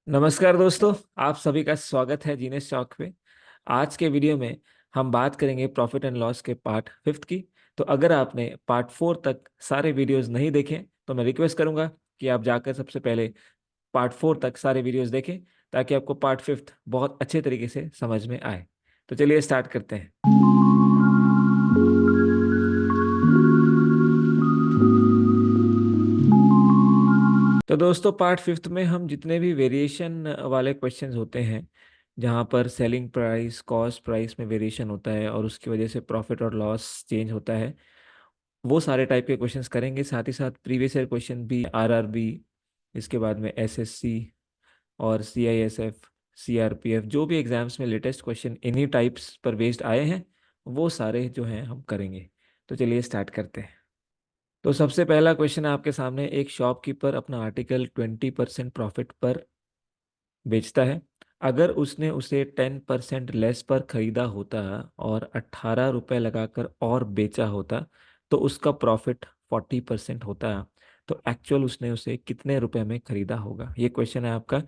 नमस्कार दोस्तों। आप सभी का स्वागत है जीनेस चौक पे। आज के वीडियो में हम बात करेंगे प्रॉफिट एंड लॉस के पार्ट फिफ्थ की। तो अगर आपने पार्ट फोर तक सारे वीडियोस नहीं देखे तो मैं रिक्वेस्ट करूंगा कि आप जाकर सबसे पहले पार्ट फोर तक सारे वीडियोस देखें, ताकि आपको पार्ट फिफ्थ बहुत अच्छे तरीके से समझ में आए। तो चलिए स्टार्ट करते हैं। तो दोस्तों, पार्ट फिफ्थ में हम जितने भी वेरिएशन वाले क्वेश्चंस होते हैं, जहाँ पर सेलिंग प्राइस कॉस्ट प्राइस में वेरिएशन होता है और उसकी वजह से प्रॉफिट और लॉस चेंज होता है, वो सारे टाइप के क्वेश्चंस करेंगे। साथ ही साथ प्रीवियस ईयर क्वेश्चन भी, आरआरबी, इसके बाद में एसएससी और सीआईएसएफ, सीआरपीएफ, जो भी एग्जाम्स में लेटेस्ट क्वेश्चन इन्हीं टाइप्स पर बेस्ड आए हैं, वो सारे जो हैं हम करेंगे। तो चलिए स्टार्ट करते हैं। तो सबसे पहला क्वेश्चन है आपके सामने। एक शॉपकीपर अपना आर्टिकल 20% प्रॉफिट पर बेचता है। अगर उसने उसे 10% लेस पर खरीदा होता और 18 रुपये लगाकर और बेचा होता, तो उसका प्रॉफिट 40% होता। तो एक्चुअल उसने उसे कितने रुपए में खरीदा होगा? ये क्वेश्चन है आपका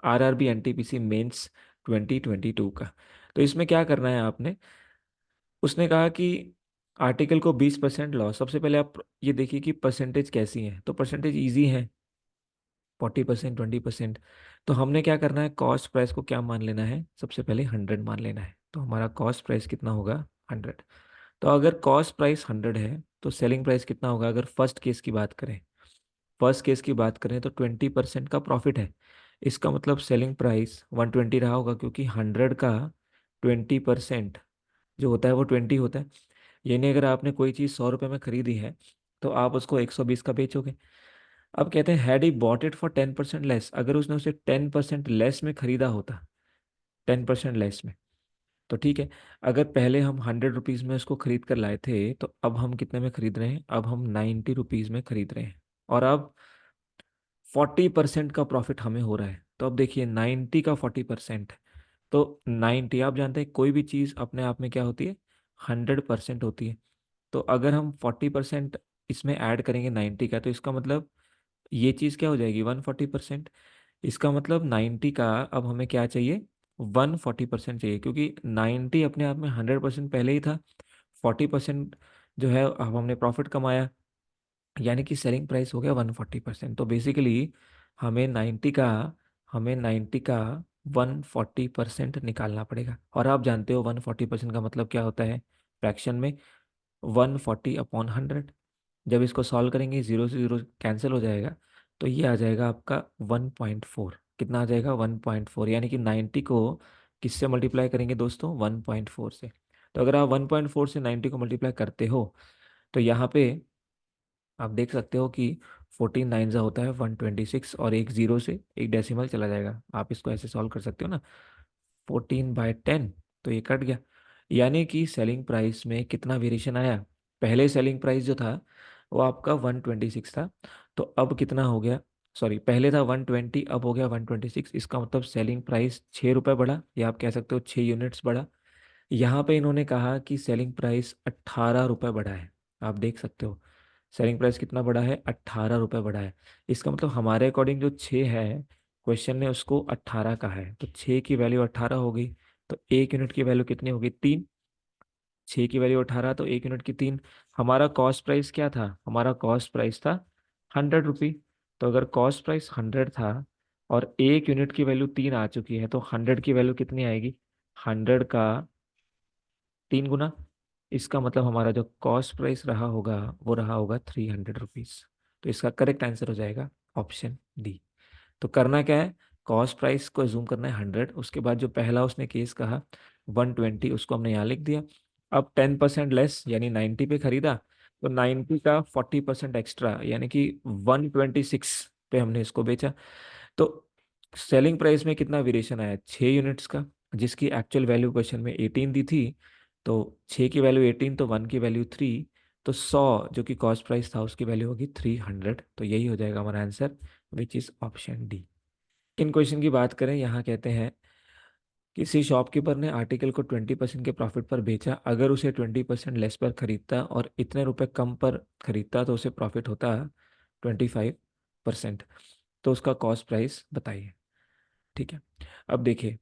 आरआरबी एनटीपीसी मेंस 2022 का। तो इसमें क्या करना है आपने? उसने कहा कि आर्टिकल को 20% लॉस। सबसे पहले आप ये देखिए कि परसेंटेज कैसी है। तो परसेंटेज इजी है, 40%, 20%। तो हमने क्या करना है, कॉस्ट प्राइस को क्या मान लेना है? सबसे पहले 100 मान लेना है। तो हमारा कॉस्ट प्राइस कितना होगा? 100। तो अगर कॉस्ट प्राइस 100 है तो सेलिंग प्राइस कितना होगा? अगर फर्स्ट केस की बात करें, तो 20% का प्रॉफिट है। इसका मतलब सेलिंग प्राइस 120 रहा होगा, क्योंकि 100 का 20% जो होता है वो 20 होता है। यानी अगर आपने कोई चीज़ 100 रुपये में खरीदी है तो आप उसको 120 का बेचोगे। अब कहते हैं had he bought it for 10% less. अगर उसने उसे 10% लेस में खरीदा होता, 10% लेस में, तो ठीक है। अगर पहले हम 100 रुपीज़ में उसको खरीद कर लाए थे, तो अब हम कितने में खरीद रहे हैं? अब हम 90 रुपीज़ में खरीद रहे हैं। और अब 40% का प्रॉफिट हमें हो रहा है। तो अब देखिए, 90 का 40%, तो 90, आप जानते हैं कोई भी चीज़ अपने आप में क्या होती है? 100% होती है। तो अगर हम 40% इसमें ऐड करेंगे 90 का, तो इसका मतलब ये चीज़ क्या हो जाएगी? 140%। इसका मतलब 90 का अब हमें क्या चाहिए? 140% चाहिए, क्योंकि 90 अपने आप में 100% पहले ही था। 40% जो है अब हमने प्रॉफिट कमाया, यानी कि सेलिंग प्राइस हो गया 140%। तो बेसिकली हमें 90 का हमें 90 का 140% निकालना पड़ेगा। और आप जानते हो 140% का मतलब क्या होता है फ्रैक्शन में? 140/100। जब इसको सॉल्व करेंगे, जीरो से जीरो कैंसिल हो जाएगा, तो ये आ जाएगा आपका 1.4। कितना आ जाएगा? 1.4। यानी कि 90 को किससे मल्टीप्लाई करेंगे दोस्तों? 1.4 से। तो अगर आप 1.4 से 90 को मल्टीप्लाई करते हो, तो यहाँ पे आप देख सकते हो कि 14 नाइन जा होता है 126, और एक जीरो से एक डेसिमल चला जाएगा। आप इसको ऐसे सॉल्व कर सकते हो ना, 14/10। तो ये कट गया। यानी कि सेलिंग प्राइस में कितना वेरिएशन आया? पहले सेलिंग प्राइस जो था वो आपका 126 था, तो अब कितना हो गया? सॉरी, पहले था 120, अब हो गया 126। इसका मतलब सेलिंग प्राइस 6 रुपये बढ़ा, या आप कह सकते हो 6 यूनिट्स बढ़ा। यहाँ पे इन्होंने कहा कि सेलिंग प्राइस 18 रुपये बढ़ा है। आप देख सकते हो सेलिंग प्राइस कितना बढ़ा है? 18 रुपये बढ़ा है। इसका मतलब हमारे अकॉर्डिंग जो 6 है, क्वेश्चन ने उसको 18 कहा है, तो 6 की वैल्यू 18 हो गई। तो 1 यूनिट की वैल्यू कितनी होगी? 3। 6 की वैल्यू 18, तो 1 यूनिट की 3। हमारा कॉस्ट प्राइस क्या था? हमारा कॉस्ट प्राइस था 100 रुपी। तो अगर कॉस्ट प्राइस 100 था और 1 यूनिट की वैल्यू 3 आ चुकी है, तो 100 की वैल्यू कितनी आएगी? 100 का 3 गुना। इसका मतलब हमारा जो कॉस्ट प्राइस रहा होगा वो रहा होगा 300 रुपीज। तो इसका करेक्ट आंसर हो जाएगा ऑप्शन डी। तो करना क्या है? कॉस्ट प्राइस को जूम करना है 100, उसके बाद जो पहला उसने केस कहा 120, उसको हमने यहाँ लिख दिया। अब 10% लेस यानी 90 पे खरीदा, तो 90 का 40% एक्स्ट्रा यानी कि 126 पे हमने इसको बेचा। तो सेलिंग प्राइस में कितना वेरिएशन आया? 6 यूनिट्स का, जिसकी एक्चुअल वैल्यू क्वेश्चन में 18 दी थी। तो 6 की वैल्यू 18, तो 1 की वैल्यू 3। तो 100 जो कि कॉस्ट प्राइस था उसकी वैल्यू होगी 300। तो यही हो जाएगा हमारा answer, which is option D. In question की बात करें, यहाँ कहते हैं किसी शॉपकीपर ने आर्टिकल को 20% के प्रॉफिट पर बेचा। अगर उसे 20% लेस पर खरीदता और इतने रुपए कम पर खरीदता, तो उसे प्रॉफिट होता 25%। तो उसका कॉस्ट प्राइस बताइए। ठीक है। अब देखिए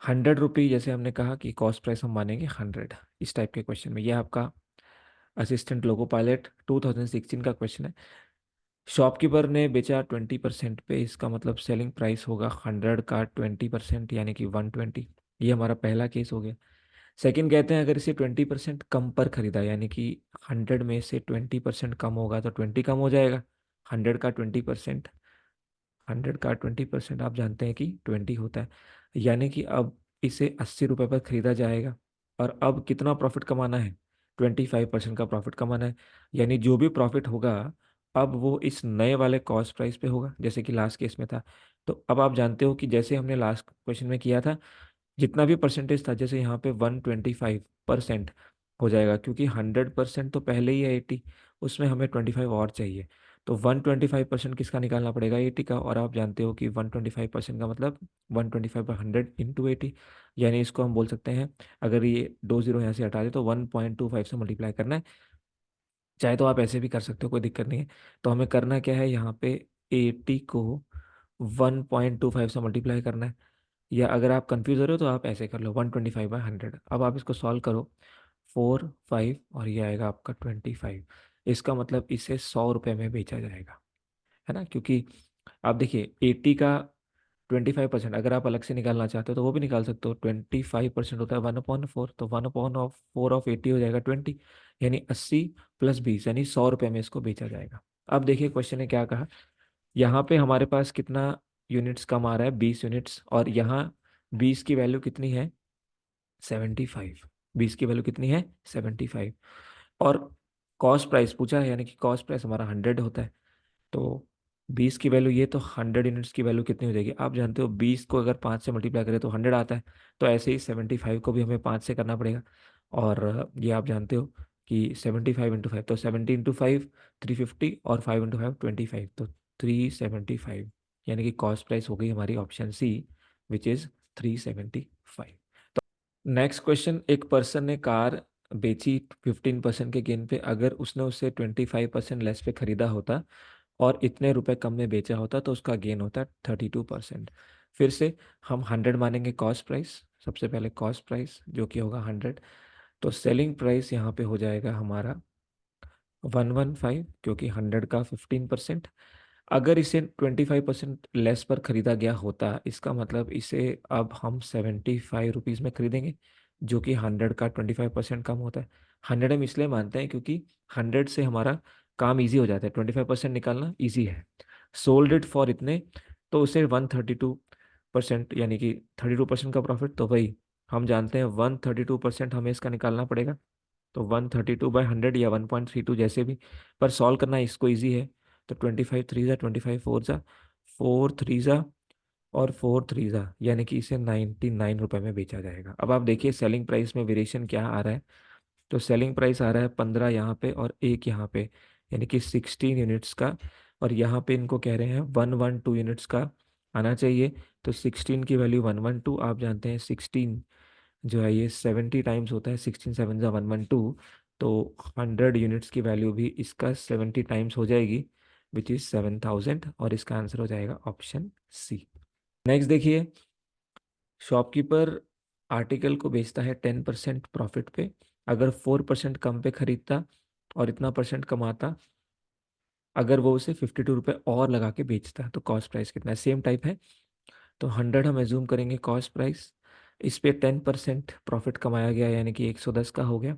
100 रुपी, जैसे हमने कहा कि कॉस्ट प्राइस हम मानेंगे 100, इस टाइप के क्वेश्चन में। ये आपका असिस्टेंट लोको पायलट 2016 का क्वेश्चन है। शॉपकीपर ने बेचा 20% पे, इसका मतलब सेलिंग प्राइस होगा 100 का 20% यानी कि 120। ये हमारा पहला केस हो गया। सेकंड कहते हैं अगर इसे 20% कम पर खरीदा, यानी कि 100 में से 20% कम होगा तो 20 कम हो जाएगा। 100 का 20%, 100 का 20% आप जानते हैं कि 20 होता है। यानी कि अब इसे 80 रुपये पर खरीदा जाएगा। और अब कितना प्रॉफिट कमाना है? 25% का प्रॉफिट कमाना है। यानी जो भी प्रॉफिट होगा अब वो इस नए वाले कॉस्ट प्राइस पे होगा, जैसे कि लास्ट केस में था। तो अब आप जानते हो कि जैसे हमने लास्ट क्वेश्चन में किया था, जितना भी परसेंटेज था, जैसे यहाँ पे 125% हो जाएगा, क्योंकि 100% तो पहले ही है 80, उसमें हमें 25 और चाहिए। तो 125% किसका निकालना पड़ेगा? 80 का। और आप जानते हो कि 125% का मतलब 125/100 × 80, यानी इसको हम बोल सकते हैं, अगर ये 2 जीरो यहाँ से हटा दे तो 1.25 से मल्टीप्लाई करना है। चाहे तो आप ऐसे भी कर सकते हो, कोई दिक्कत नहीं है। तो हमें करना क्या है यहाँ पे, 80 को 1.25 से मल्टीप्लाई करना है। या अगर आप कंफ्यूज हो रहे हो तो आप ऐसे कर लो, 125/100। अब आप इसको सॉल्व करो, 4 5 और ये आएगा आपका 25। इसका मतलब इसे 100 रुपये में बेचा जाएगा, है ना? क्योंकि आप देखिए 80 का 25%, अगर आप अलग से निकालना चाहते हो तो वो भी निकाल सकते हो। 25% होता है 1/4, तो 1/4 ऑफ 80 हो जाएगा 20, यानी 80 + 20 यानी 100 रुपये में इसको बेचा जाएगा। अब देखिए क्वेश्चन ने क्या कहा, यहाँ पे हमारे पास कितना यूनिट्स कम आ रहा है? 20 यूनिट्स। और यहाँ 20 की वैल्यू कितनी है? 75। 20 की वैल्यू कितनी है? 75। और कॉस्ट प्राइस पूछा है, यानी कि कॉस्ट प्राइस हमारा 100 होता है। तो 20 की वैल्यू ये, तो 100 यूनिट्स की वैल्यू कितनी हो जाएगी? आप जानते हो 20 को अगर 5 से मल्टीप्लाई करें तो 100 आता है। तो ऐसे ही 75 को भी हमें 5 से करना पड़ेगा। और ये आप जानते हो कि 75 × 5, तो 70 × 5 350, और 5 × 5 25, तो 375, यानी कि कॉस्ट प्राइस हो गई हमारी option C, which is 375। Next question, एक पर्सन ने कार बेची 15% के गेन पे। अगर उसने उसे 25% लेस पे खरीदा होता और इतने रुपए कम में बेचा होता तो उसका गेन होता 32%। फिर से हम 100 मानेंगे कॉस्ट प्राइस। सबसे पहले कॉस्ट प्राइस जो कि होगा 100, तो सेलिंग प्राइस यहाँ पे हो जाएगा हमारा 115, क्योंकि 100 का 15%। अगर इसे 25% लेस पर खरीदा गया होता, इसका मतलब इसे अब हम 75 रुपीज़ में खरीदेंगे, जो कि 100 का 25% कम होता है। 100 हम इसलिए मानते हैं क्योंकि 100 से हमारा काम इजी हो जाता है, 25% निकालना इजी है। सोल्ड इट फॉर इतने, तो उसे 132%, यानी कि 32% का प्रॉफिट। तो भाई हम जानते हैं 132% हमें इसका निकालना पड़ेगा। तो 132/100 या 1.32 जैसे भी, पर सॉल्व करना इसको ईजी है। तो 25 3 ज़ा 25 4 ज़ा 4 3 ज़ा और 4 3 ज़ा, यानी कि इसे 99 रुपये में बेचा जाएगा। अब आप देखिए सेलिंग प्राइस में वेरिएशन क्या आ रहा है। तो सेलिंग प्राइस आ रहा है 15 यहाँ पे और एक यहाँ पे, यानी कि 16 यूनिट्स का। और यहाँ पे इनको कह रहे हैं 112 यूनिट्स का आना चाहिए। तो 16 की वैल्यू 112, आप जानते हैं 16 जो है ये 70 टाइम्स होता है, 16 7 ज़ा 112। तो 100 यूनिट्स की वैल्यू भी इसका 70 टाइम्स हो जाएगी, विच इज़ 7000, और इसका आंसर हो जाएगा ऑप्शन सी। नेक्स्ट देखिए, शॉपकीपर आर्टिकल को बेचता है 10% प्रॉफिट पे। अगर 4% कम पे खरीदता और इतना परसेंट कमाता, अगर वो उसे 52 रुपये और लगा के बेचता, तो कॉस्ट प्राइस कितना है? सेम टाइप है। तो 100 हम एज्यूम करेंगे कॉस्ट प्राइस, इस पे 10% प्रॉफिट कमाया गया, यानी कि 110 का हो गया।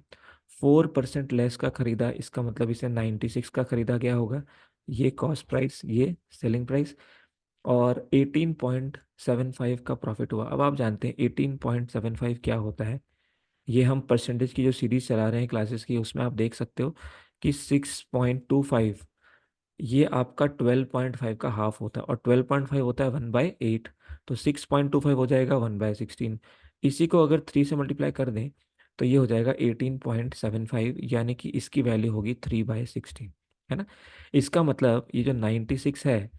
4% लेस का खरीदा, इसका मतलब इसे 96 का खरीदा गया होगा। ये कॉस्ट प्राइस, ये सेलिंग प्राइस। और 18.75 का प्रॉफिट हुआ। अब आप जानते हैं 18.75 क्या होता है। ये हम परसेंटेज की जो सीरीज चला रहे हैं क्लासेस की, उसमें आप देख सकते हो कि 6.25, ये आपका 12.5 का हाफ होता है, और 12.5 होता है 1/8। तो 6.25 हो जाएगा 1/16। इसी को अगर 3 से मल्टीप्लाई कर दें तो ये हो जाएगा 18.75, यानी कि इसकी वैल्यू होगी 3/16, है ना? इसका मतलब ये जो 96 है,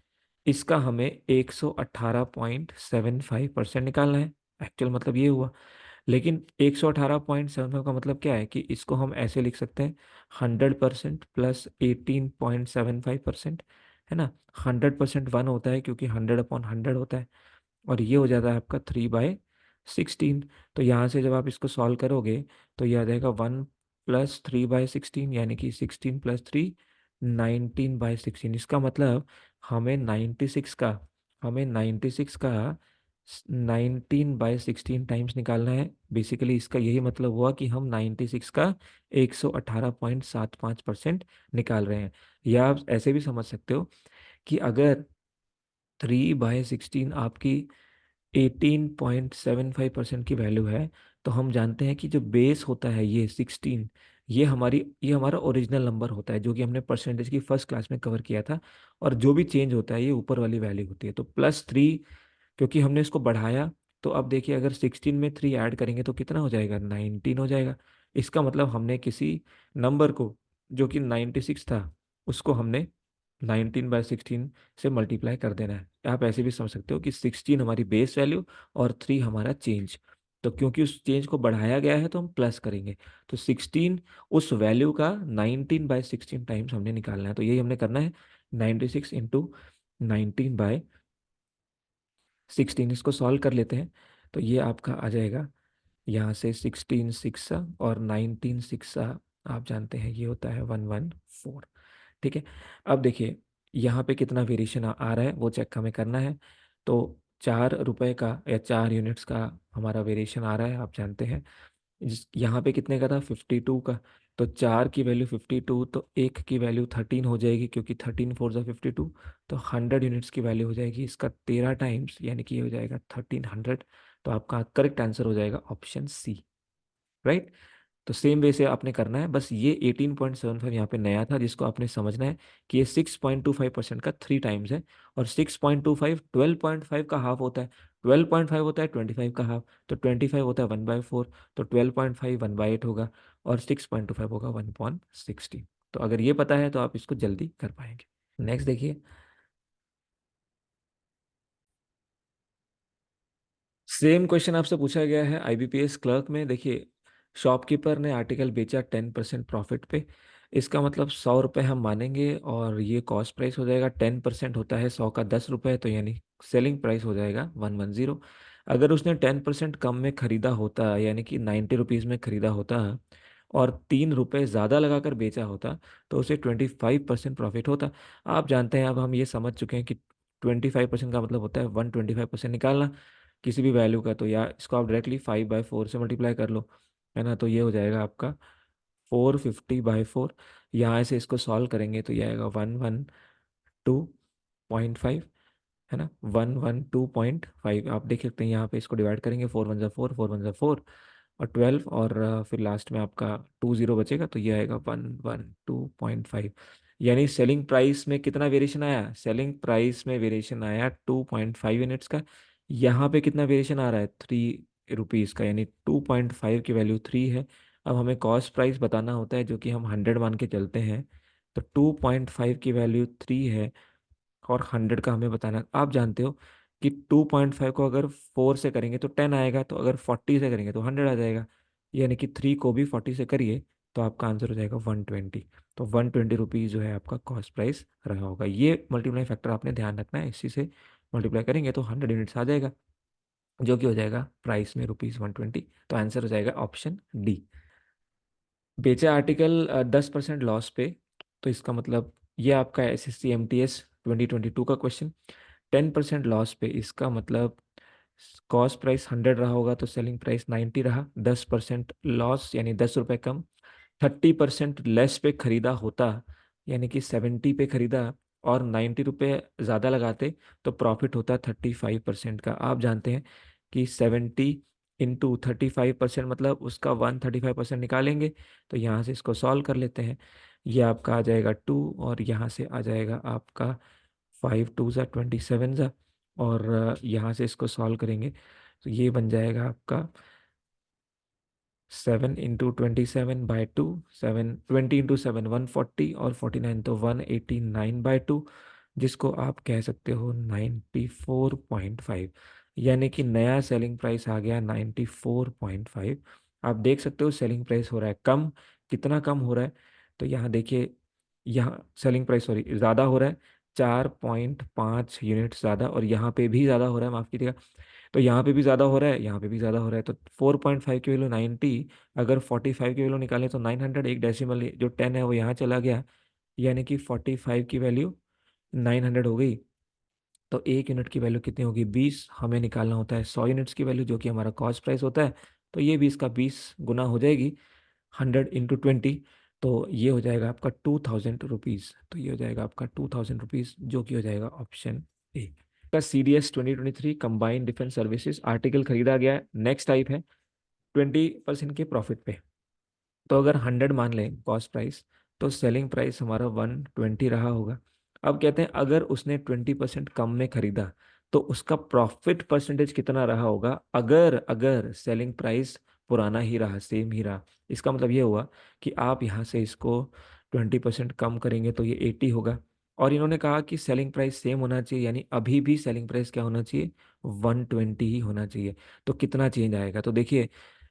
इसका हमें 118.75% निकालना है। एक्चुअल मतलब ये हुआ। लेकिन 118.75 का मतलब क्या है कि इसको हम ऐसे लिख सकते हैं, 100% प्लस 18.75%, है ना? 100% 1 होता है, क्योंकि 100/100 होता है। और ये हो जाता है आपका 3/16। तो यहाँ से जब आप इसको सॉल्व करोगे तो ये आ जाएगा 1 + 3/16, यानी कि 16 + 3, 19/16। इसका मतलब हमें 96 का हमें 96 का 19/16 टाइम्स निकालना है। बेसिकली इसका यही मतलब हुआ कि हम 96 का 118.75% निकाल रहे हैं। या आप ऐसे भी समझ सकते हो कि अगर 3/16 आपकी 18.75% की वैल्यू है, तो हम जानते हैं कि जो बेस होता है ये 16, ये हमारा ओरिजिनल नंबर होता है जो कि हमने परसेंटेज की फर्स्ट क्लास में कवर किया था। और जो भी चेंज होता है ये ऊपर वाली वैल्यू होती है। तो +3, क्योंकि हमने इसको बढ़ाया, तो अब देखिए अगर 16 में 3 ऐड करेंगे तो कितना हो जाएगा, 19 हो जाएगा। इसका मतलब हमने किसी नंबर को जो कि 96 था उसको हमने 19/16 से मल्टीप्लाई कर देना है। आप ऐसे भी समझ सकते हो कि 16 हमारी बेस वैल्यू और 3 हमारा चेंज। तो क्योंकि उस चेंज को बढ़ाया गया है तो हम प्लस करेंगे। तो 16 उस वैल्यू का 19/16 टाइम्स हमने निकालना है। तो यही हमने करना है, 96 इंटू 19/16। इसको सॉल्व कर लेते हैं तो ये आपका आ जाएगा यहाँ से 16 6 और 19 6, आप जानते हैं ये होता है 114। ठीक है। अब देखिए यहाँ पे कितना वेरिएशन आ रहा है वो चेक हमें करना है। तो 4 रुपए का या 4 यूनिट्स का हमारा वेरिएशन आ रहा है, आप जानते हैं। यहाँ पे कितने का था, 52 का। तो 4 की वैल्यू 52, तो 1 की वैल्यू 13 हो जाएगी, क्योंकि 13 4 52। तो 100 यूनिट्स की वैल्यू हो जाएगी इसका 13 टाइम्स, यानी कि ये हो जाएगा 1300। तो आपका करेक्ट आंसर हो जाएगा ऑप्शन सी। राइट। तो सेम वे से आपने करना है, बस ये 18.75 यहाँ पे नया था जिसको आपने समझना है कि ये 6.25% का 3 टाइम्स है। और 6.25 12.5 का हाफ होता है। 12.5 होता है 25 का हाफ। तो 25 होता है 1/4। तो 12.5 1/8 होगा। और 6.25 होगा 1/16। तो अगर ये पता है तो आप इसको जल्दी कर पाएंगे। नेक्स्ट देखिए, सेम क्वेश्चन आपसे पूछा गया है आईबीपीएस क्लर्क में। देखिए, शॉपकीपर ने आर्टिकल बेचा 10% प्रॉफिट पे। इसका मतलब 100 रुपये हम मानेंगे और ये कॉस्ट प्राइस हो जाएगा। 10% होता है 100 का 10 रुपये, तो यानी सेलिंग प्राइस हो जाएगा 110। अगर उसने 10% कम में खरीदा होता, यानी कि 90 रुपीज़ में खरीदा होता और 3 रुपये ज़्यादा लगाकर बेचा होता, तो उसे 25% प्रॉफिट होता। आप जानते हैं, अब हम ये समझ चुके हैं कि 25% का मतलब होता है 125% निकालना किसी भी वैल्यू का। तो या इसको आप डायरेक्टली 5/4 से मल्टीप्लाई कर लो, है ना। तो ये हो जाएगा आपका 450/4। यहाँ से इसको सॉल्व करेंगे तो ये आएगा 112.5, है ना, 112.5। आप देख सकते हैं यहाँ पे इसको डिवाइड करेंगे, 4 1 4, 4 1 4 और 12, और फिर लास्ट में आपका 20 बचेगा, तो ये आएगा 112.5। यानी सेलिंग प्राइस में कितना वेरिएशन आया, सेलिंग प्राइस में वेरिएशन आया 2.5 यूनिट्स का। यहाँ पे कितना वेरिएशन आ रहा है, 3 रुपीज़ का, यानी 2.5 की वैल्यू 3 है। अब हमें कॉस्ट प्राइस बताना होता है जो कि हम 100 मान के चलते हैं। तो 2.5 की वैल्यू 3 है और 100 का हमें बताना। आप जानते हो कि 2.5 को अगर 4 से करेंगे तो 10 आएगा, तो अगर 40 से करेंगे तो 100 आ जाएगा। यानी कि 3 को भी 40 से करिए तो आपका आंसर हो जाएगा 120। तो 120 रुपीज़ जो है आपका कॉस्ट प्राइस रहा होगा। ये मल्टीप्लाई फैक्टर आपने ध्यान रखना है, इसी से मल्टीप्लाई करेंगे तो 100 यूनिट्स आ जाएगा, जो कि हो जाएगा प्राइस में ₹120। तो आंसर हो जाएगा ऑप्शन डी। बेचा आर्टिकल 10% लॉस पे। तो इसका मतलब ये आपका SSC MTS 2022 का क्वेश्चन। 10% लॉस पे, इसका मतलब कॉस्ट प्राइस 100 रहा होगा तो सेलिंग प्राइस 90 रहा। 10% लॉस यानी 10 रुपये कम। 30% लेस पे खरीदा होता, यानी कि 70 पे खरीदा और 90 रुपये ज़्यादा लगाते, तो प्रॉफिट होता 35% का। आप जानते हैं कि 70 × 35% मतलब उसका 135% निकालेंगे। तो यहाँ से इसको सॉल्व कर लेते हैं। ये आपका आ जाएगा 2, और यहाँ से आ जाएगा आपका 5 2 ज़ा 27 ज़ा। और यहाँ से इसको सॉल्व करेंगे तो ये बन जाएगा आपका 7 × 27/2, 7 20 × 7 140, और 49 तो 189/2, जिसको आप कह सकते हो 94.5। यानी कि नया सेलिंग प्राइस आ गया 94.5। आप देख सकते हो सेलिंग प्राइस हो रहा है कम। कितना कम हो रहा है, तो यहाँ देखिए, यहाँ सेलिंग प्राइस सॉरी ज़्यादा हो रहा है। 4.5 यूनिट ज़्यादा, और यहाँ पे भी ज़्यादा हो रहा है, माफ़ कीजिएगा। तो यहाँ पे भी ज़्यादा हो रहा है, यहाँ पे भी ज़्यादा हो रहा है। तो 4.5 की वैल्यू 90, अगर 45 की वैल्यू निकालें तो 900, एक डेसिमल जो 10 है वो यहाँ चला गया, यानी कि 45 की वैल्यू 900 हो गई। तो एक यूनिट की वैल्यू कितनी होगी? 20। हमें निकालना होता है 100 यूनिट्स की वैल्यू, जो कि हमारा कॉस्ट प्राइस होता है। तो ये 20 का 20 गुना हो जाएगी, 100 × 20। तो ये हो जाएगा आपका 2000 रुपीज़। तो ये हो जाएगा आपका 2000 रुपीज़, जो कि हो जाएगा ऑप्शन ए का। CDS 2023 combined defence services article खरीदा गया है। नेक्स्ट टाइप है 20% के प्रॉफिट पे। तो अगर 100 मान लें कॉस्ट प्राइस, तो सेलिंग प्राइस हमारा 120 रहा होगा। अब कहते हैं अगर उसने 20% कम में खरीदा, तो उसका प्रॉफिट परसेंटेज कितना रहा होगा? अगर अगर सेलिंग प्राइस पुराना ही रहा, सेम ही रहा, इसका मतलब ये हुआ कि आप यहाँ से इसको 20% कम करेंगे तो ये 80 होगा। और इन्होंने कहा कि सेलिंग प्राइस सेम होना चाहिए, यानी अभी भी सेलिंग प्राइस क्या होना चाहिए? 120 ही होना चाहिए। तो कितना चेंज आएगा? तो देखिए,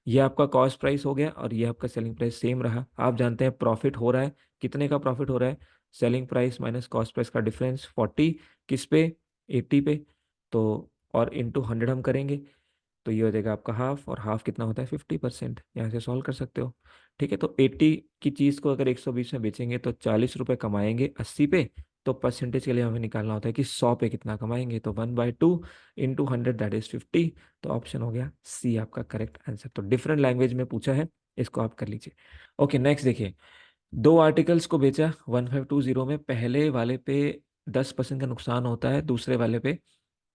ये आपका कॉस्ट प्राइस हो गया और ये आपका सेलिंग प्राइस सेम रहा। आप जानते हैं प्रॉफिट हो रहा है, कितने का प्रॉफिट हो रहा है? Selling price minus cost price का डिफरेंस 40, किस पे? 80 पे। तो और इंटू 100 हम करेंगे, तो ये हो जाएगा आपका हाफ, और हाफ कितना होता है? 50%। यहाँ से सॉल्व कर सकते हो। ठीक है, तो 80 की चीज़ को अगर 120 में बेचेंगे तो 40 रुपये कमाएंगे 80 पे। तो परसेंटेज के लिए हमें निकालना होता है कि 100 पे कितना कमाएंगे। तो 1/2 इंटू 100 दैट इज 50। तो ऑप्शन हो गया सी आपका करेक्ट आंसर। तो डिफरेंट लैंग्वेज में पूछा है, इसको आप कर लीजिए। ओके, नेक्स्ट देखिए। दो आर्टिकल्स को बेचा 1520 में, पहले वाले पे 10% का नुकसान होता है, दूसरे वाले पे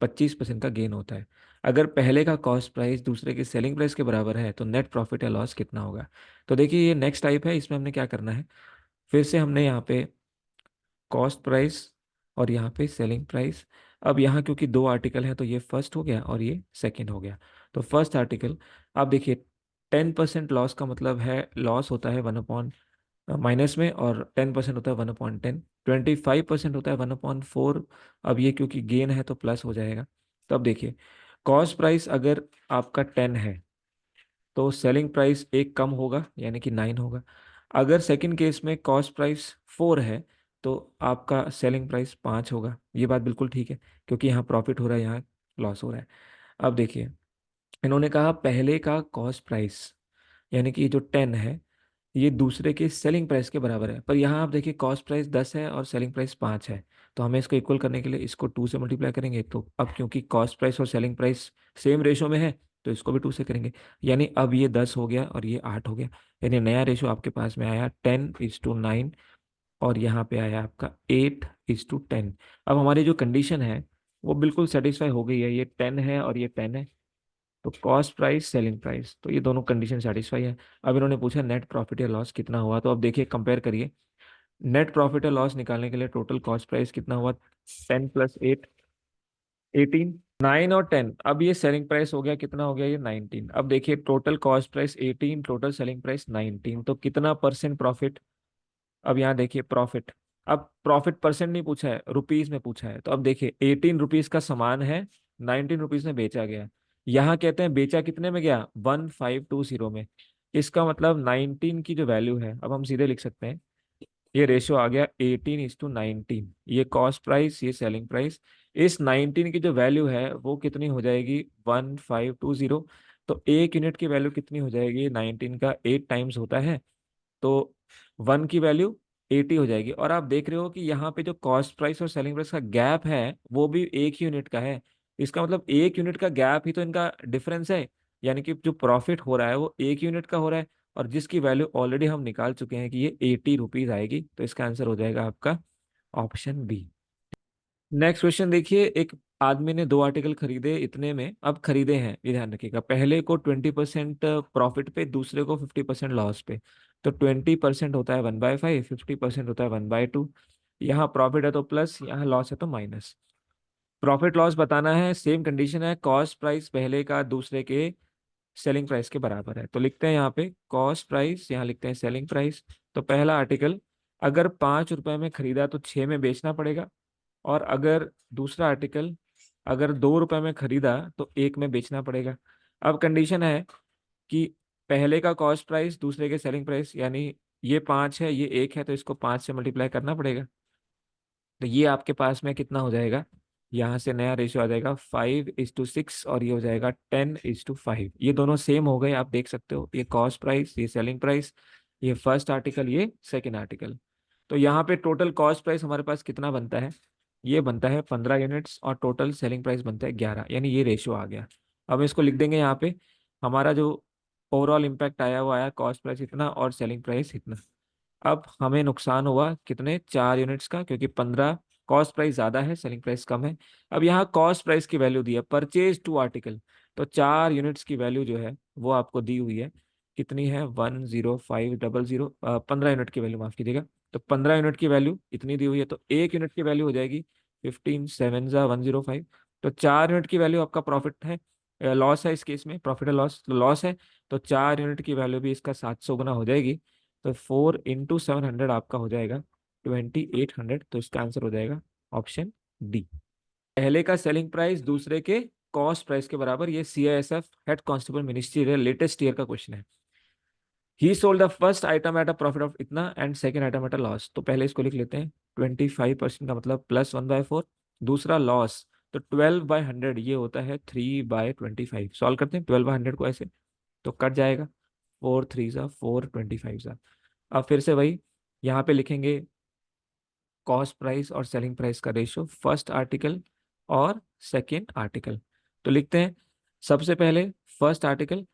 25% का गेन होता है। अगर पहले का कॉस्ट प्राइस दूसरे के सेलिंग प्राइस के बराबर है, तो नेट प्रॉफिट या लॉस कितना होगा? तो देखिए, ये नेक्स्ट टाइप है, इसमें हमने क्या करना है, फिर से हमने यहाँ पे कॉस्ट प्राइस और यहाँ पे सेलिंग प्राइस। अब यहाँ क्योंकि दो आर्टिकल हैं, तो ये फर्स्ट हो गया और ये सेकंड हो गया। तो फर्स्ट आर्टिकल, आप देखिए 10% लॉस का मतलब है, लॉस होता है 1 अपॉन माइनस में, और 10% होता है 1/10। 25% होता है 1/4। अब ये क्योंकि गेन है तो प्लस हो जाएगा। तो अब देखिए, कॉस्ट प्राइस अगर आपका 10 है, तो सेलिंग प्राइस एक कम होगा, यानी कि 9 होगा। अगर सेकंड केस में कॉस्ट प्राइस 4 है, तो आपका सेलिंग प्राइस 5 होगा। ये बात बिल्कुल ठीक है, क्योंकि यहाँ प्रॉफिट हो रहा है, यहाँ लॉस हो रहा है। अब देखिए, इन्होंने कहा पहले का कॉस्ट प्राइस, यानी कि जो 10 है, ये दूसरे के सेलिंग प्राइस के बराबर है। पर यहाँ आप देखिए, कॉस्ट प्राइस 10 है और सेलिंग प्राइस 5 है। तो हमें इसको इक्वल करने के लिए इसको 2 से मल्टीप्लाई करेंगे। तो अब क्योंकि कॉस्ट प्राइस और सेलिंग प्राइस सेम रेशो में है, तो इसको भी 2 से करेंगे। यानी अब ये 10 हो गया और ये 8 हो गया। यानी नया रेशो आपके पास में आया 10:9, और यहाँ पे आया आपका 8:10। अब हमारी जो कंडीशन है वो बिल्कुल सेटिस्फाई हो गई है। ये 10 है और ये 10 है, तो कॉस्ट प्राइस सेलिंग प्राइस, तो ये दोनों कंडीशन सेटिस्फाई है। अब इन्होंने पूछा नेट प्रॉफिट या लॉस कितना हुआ। तो अब देखिए, कंपेयर करिए। नेट प्रॉफिट या लॉस निकालने के लिए टोटल कॉस्ट प्राइस कितना हुआ? 10 + 8, 18। 9 और 10, अब ये सेलिंग प्राइस हो गया, कितना हो गया? ये 19। अब देखिए, total cost price 18, total selling price 19, तो कितना परसेंट प्रॉफिट? अब यहाँ देखिए प्रॉफिट, अब प्रॉफिट परसेंट नहीं पूछा है, रुपीज में पूछा है। तो अब देखिए, 18 रुपीज का सामान है, 19 रुपीज में बेचा गया। यहाँ कहते हैं बेचा कितने में गया? 1520 में। इसका मतलब 19 की जो वैल्यू है, अब हम सीधे लिख सकते हैं, ये रेशियो आ गया 18:19। ये कॉस्ट प्राइस, ये सेलिंग प्राइस। इस 19 की जो वैल्यू है वो कितनी हो जाएगी? 1520। तो एक यूनिट की वैल्यू कितनी हो जाएगी? 19 का 8 टाइम्स होता है, तो 1 की वैल्यू 80 हो जाएगी। और आप देख रहे हो कि यहाँ पे जो कॉस्ट प्राइस और सेलिंग प्राइस का गैप है, वो भी एक ही यूनिट का है। इसका मतलब एक यूनिट का गैप ही तो इनका डिफरेंस है। यानी कि जो प्रॉफिट हो रहा है वो एक यूनिट का हो रहा है, और जिसकी वैल्यू ऑलरेडी हम निकाल चुके हैं कि ये 80 रुपीज आएगी। तो इसका आंसर हो जाएगा आपका ऑप्शन बी। नेक्स्ट क्वेश्चन देखिए। एक आदमी ने दो आर्टिकल खरीदे इतने में, अब खरीदे हैं, ये ध्यान रखिएगा, पहले को 20% प्रॉफिट पे, दूसरे को 50% लॉस पे। तो 20% होता है 1/5, 50% होता है 1/2। यहाँ प्रॉफिट है तो प्लस, यहाँ लॉस है तो माइनस। प्रॉफिट लॉस बताना है, सेम कंडीशन है, कॉस्ट प्राइस पहले का दूसरे के सेलिंग प्राइस के बराबर है। तो लिखते हैं यहाँ पे कॉस्ट प्राइस, यहाँ लिखते हैं सेलिंग प्राइस। तो पहला आर्टिकल अगर 5 रुपए में खरीदा तो 6 में बेचना पड़ेगा, और अगर दूसरा आर्टिकल अगर 2 रुपए में खरीदा तो 1 में बेचना पड़ेगा। अब कंडीशन है कि पहले का कॉस्ट प्राइस दूसरे के सेलिंग प्राइस, यानी ये 5 है ये 1 है, तो इसको 5 से मल्टीप्लाई करना पड़ेगा। तो ये आपके पास में कितना हो जाएगा, यहाँ से नया रेशियो आ जाएगा 5:6 और ये हो जाएगा 10:5। ये दोनों सेम हो गए, आप देख सकते हो, ये कॉस्ट प्राइस, ये सेलिंग प्राइस, ये फर्स्ट आर्टिकल, ये सेकेंड आर्टिकल। तो यहाँ पे टोटल कॉस्ट प्राइस हमारे पास कितना बनता है, ये बनता है 15 यूनिट्स और टोटल सेलिंग प्राइस बनता है 11, यानी ये रेशियो आ गया। अब इसको लिख देंगे यहाँ पे, हमारा जो ओवरऑल इम्पैक्ट आया वो आया कॉस्ट प्राइस इतना और सेलिंग प्राइस इतना। अब हमें नुकसान हुआ कितने, 4 यूनिट्स का, क्योंकि 15 कॉस्ट प्राइस ज्यादा है, सेलिंग प्राइस कम है। अब यहाँ कॉस्ट प्राइस की वैल्यू दी है, परचेज टू आर्टिकल, तो 4 यूनिट्स की वैल्यू जो है वो आपको दी हुई है, कितनी है, 10500, 15 यूनिट की वैल्यू, माफ कीजिएगा। तो 15 यूनिट की वैल्यू इतनी दी हुई है, तो 1 यूनिट की वैल्यू हो जाएगी 15 7 105। तो 4 यूनिट की वैल्यू आपका प्रॉफिट है, लॉस है, इस केस में प्रॉफिट है लॉस, लॉस है। तो 4 यूनिट की वैल्यू भी इसका 700 गुना हो जाएगी। तो 4 × 700 आपका हो जाएगा 2800। तो इसका आंसर हो जाएगा ऑप्शन डी। पहले का सेलिंग प्राइस दूसरे के कॉस्ट प्राइस के बराबर, ये CISF head constable ministry latest year का क्वेश्चन है। He sold the first item at a profit of इतना and second item at a loss. तो पहले इसको लिख लेते हैं, 25% का मतलब +1/4। दूसरा लॉस, तो 12/100, ये होता है 3/25। सॉल्व करते हैं 12/100 को ऐसे, तो कट जाएगा, 4 3 4 25। अब फिर से वही, यहाँ पे लिखेंगे कॉस्ट प्राइस और सेलिंग प्राइस का रेशियो, फर्स्ट आर्टिकल और सेकेंड आर्टिकल। तो लिखते हैं सबसे पहले फर्स्ट आर्टिकल,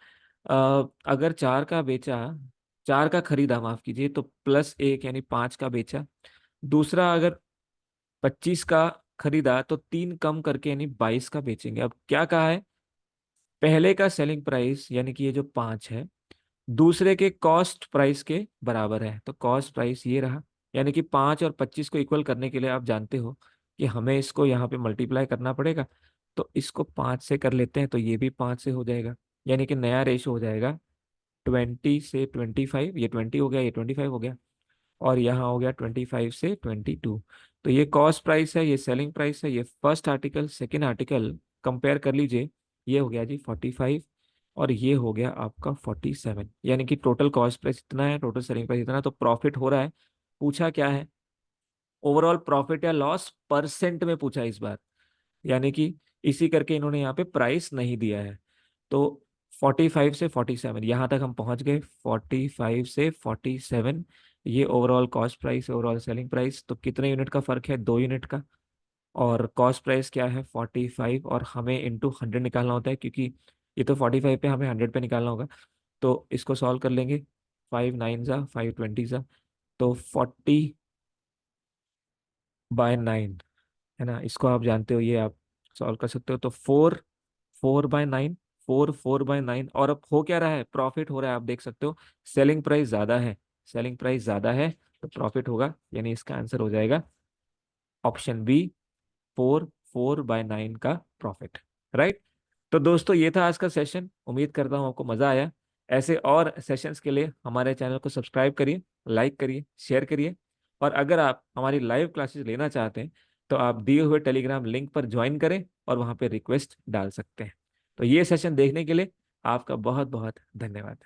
अगर 4 का बेचा, 4 का खरीदा, माफ कीजिए, तो +1 यानी 5 का बेचा। दूसरा, अगर 25 का खरीदा तो 3 कम करके यानी 22 का बेचेंगे। अब क्या कहा है, पहले का सेलिंग प्राइस यानी कि ये जो 5 है, दूसरे के कॉस्ट प्राइस के बराबर है। तो कॉस्ट प्राइस ये रहा, यानी कि 5 और 25 को इक्वल करने के लिए आप जानते हो कि हमें इसको यहाँ पे मल्टीप्लाई करना पड़ेगा। तो इसको 5 से कर लेते हैं, तो ये भी 5 से हो जाएगा, यानी कि नया रेशो हो जाएगा 20 से 25। ये 20 हो गया, ये 25 हो गया, और यहाँ हो गया 25 से 22। तो ये कॉस्ट प्राइस है, ये सेलिंग प्राइस है, ये first article second article compare कर लीजिए। ये हो गया जी 45 और ये हो गया आपका 47, यानी कि टोटल कॉस्ट प्राइस इतना है, टोटल सेलिंग प्राइस इतना है, तो प्रॉफिट हो रहा है। पूछा क्या है, ओवरऑल प्रॉफिट या लॉस परसेंट में पूछा इस बार, यानी कि इसी करके इन्होंने यहाँ पे प्राइस नहीं दिया है। तो 45 से 47 यहाँ तक हम पहुंच गए, 45 से 47, ये overall cost price, overall selling price. तो कितने यूनिट का फर्क है, 2 यूनिट का। और कॉस्ट प्राइस क्या है, 45, और हमें इंटू 100 निकालना होता है, क्योंकि ये तो 45 पे, हमें 100 पे निकालना होगा। तो इसको सॉल्व कर लेंगे, 5 9 5 20, तो 40/9 है ना, इसको आप जानते हो, ये आप सॉल्व कर सकते हो। तो 4 4/9, 4 4/9, और अब हो क्या रहा है, प्रॉफिट हो रहा है, आप देख सकते हो, सेलिंग प्राइस ज्यादा है, सेलिंग प्राइस ज्यादा है, तो प्रॉफिट होगा, यानी इसका आंसर हो जाएगा ऑप्शन बी, 4 4/9 का प्रॉफिट, राइट। तो दोस्तों ये था आज का सेशन, उम्मीद करता हूँ आपको मजा आया। ऐसे और सेशंस के लिए हमारे चैनल को सब्सक्राइब करिए, लाइक करिए, शेयर करिए। और अगर आप हमारी लाइव क्लासेस लेना चाहते हैं तो आप दिए हुए टेलीग्राम लिंक पर ज्वाइन करें और वहां पे रिक्वेस्ट डाल सकते हैं। तो ये सेशन देखने के लिए आपका बहुत बहुत धन्यवाद।